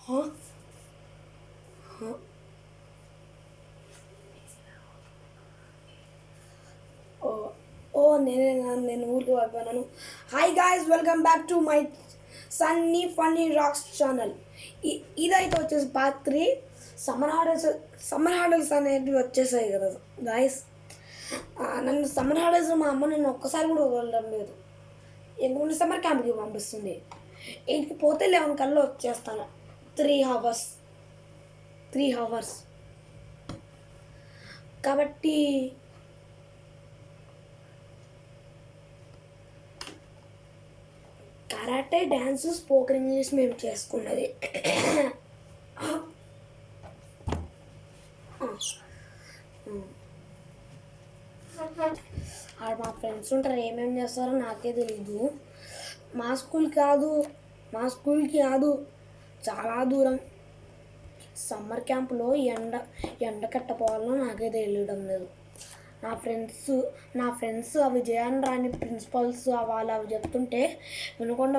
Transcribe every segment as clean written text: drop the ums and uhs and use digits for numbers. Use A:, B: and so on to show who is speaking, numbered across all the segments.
A: Huh? Huh? నేను ఊరికి వెళ్ళిపోయాను. Hi guys, welcome back to my Sunny Funny Rocks channel. ఇదైతే వచ్చేసి పార్ట్ 3. సమ్మర్ హాలిడేస్ అనేటివి వచ్చేసాయి కదా గాయస్. నన్ను సమ్మర్ హాలిడేస్ మా అమ్మ నన్ను ఒక్కసారి కూడా వదలడం లేదు. ఎందుకంటే సమ్మర్ క్యాంప్కి పంపిస్తుంది. 8కి పోతే 11 కల్లా వచ్చేస్తాను. 3 అవర్స్ కాబట్టి కరాటే, డ్యాన్స్, స్పోకెన్ ఇంగ్లీష్ మేము చేసుకున్నది. ఆడ మా ఫ్రెండ్స్ ఉంటారు, ఏమేమి చేస్తారో నాకే తెలీదు. మా స్కూల్కి కాదు, చాలా దూరం. సమ్మర్ క్యాంపులో ఎండ కట్టపోవాలో నాకే తెలియడం లేదు. నా ఫ్రెండ్స్ అవి చేయని రాని ప్రిన్సిపల్స్ వాళ్ళు అవి చెప్తుంటే వినకుండా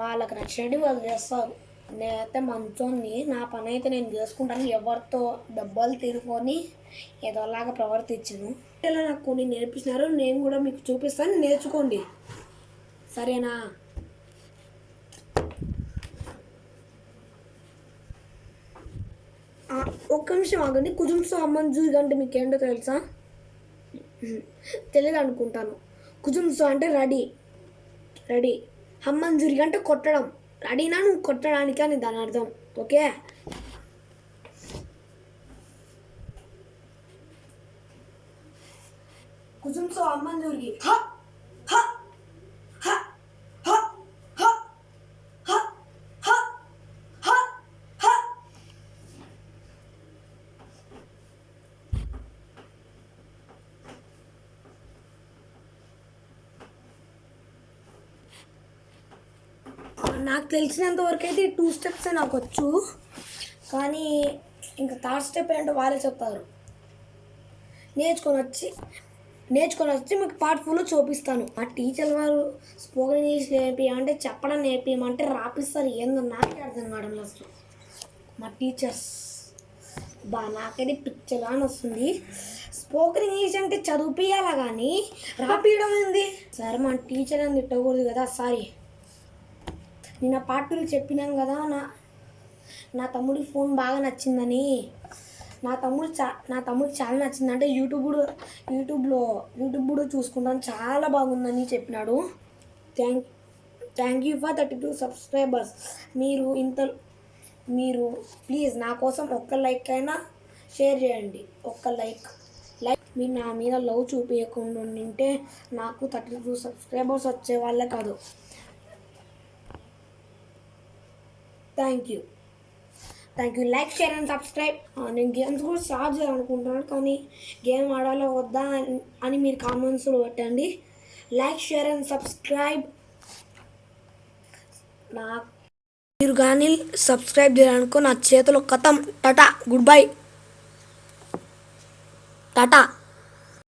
A: వాళ్ళకి నచ్చినట్టు వాళ్ళు చేస్తారు. నేనైతే మంచోని, నా పని అయితే నేను చేసుకుంటాను. ఎవరితో డబ్బాలు తీసుకొని ఏదోలాగా ప్రవర్తించను. ఇలా నాకు కొన్ని నేర్పించినారు, నేను కూడా మీకు చూపిస్తాను, నేర్చుకోండి, సరేనా? ఒక్క నిమిషం ఆగండి. కుజుంసో అమ్మంజూరి అంటే మీకేంటో తెలుసా? తెలియదు అనుకుంటాను. కుజుంసో అంటే రెడీ, హమ్మంజూరి అంటే కొట్టడం. రెడీనా నువ్వు కొట్టడానికి అని దాని అర్థం, ఓకే? కుజుంసో అమ్మంజూరికి నాకు తెలిసినంత వరకు అయితే 2 స్టెప్సే నాకు వచ్చు, కానీ ఇంకా 3rd స్టెప్ ఏంటో వాళ్ళే చెప్తారు. నేర్చుకొని వచ్చి మీకు పార్ట్ 4లో చూపిస్తాను. మా టీచర్ వారు స్పోకెన్ ఇంగ్లీష్ నేర్పియమంటే చెప్పడం నేర్పియమంటే రాపిస్తారు. ఏందో నాకే అర్థం కావడం అసలు. మా టీచర్స్ నాకైతే పిచ్చలా అని వస్తుంది. స్పోకెన్ ఇంగ్లీష్ అంటే చదివిపియాలా కానీ రాపియడం ఏంది? సరే, మా టీచర్ అని తిట్టకూడదు కదా, సారీ. నేను ఆ పార్ట్ 2 చెప్పినాం కదా, నా తమ్ముడికి ఫోన్ బాగా నచ్చిందని. నా తమ్ముడికి చాలా నచ్చిందంటే యూట్యూబ్లో చూసుకుంటాను, చాలా బాగుందని చెప్పినాడు. Thank you for 32 subscribers. మీరు ప్లీజ్ నా కోసం ఒక్క లైక్ అయినా షేర్ చేయండి. ఒక్క లైక్ మీరు నా మీద లవ్ చూపించకుండా ఉంటే నాకు 32 సబ్స్క్రైబర్స్ వచ్చేవాళ్ళే కాదు. Thank you. Like, share and subscribe. నేను గేమ్స్ కూడా స్టార్ట్ చేయాలనుకుంటున్నాను, కానీ గేమ్ ఆడాలో వద్దా అని మీరు కామెంట్స్లో పెట్టండి. Like, share and subscribe. మీరు కానీ సబ్స్క్రైబ్ చేయాలనుకో నా చేతిలో కథం. Tata, good bye, Tata.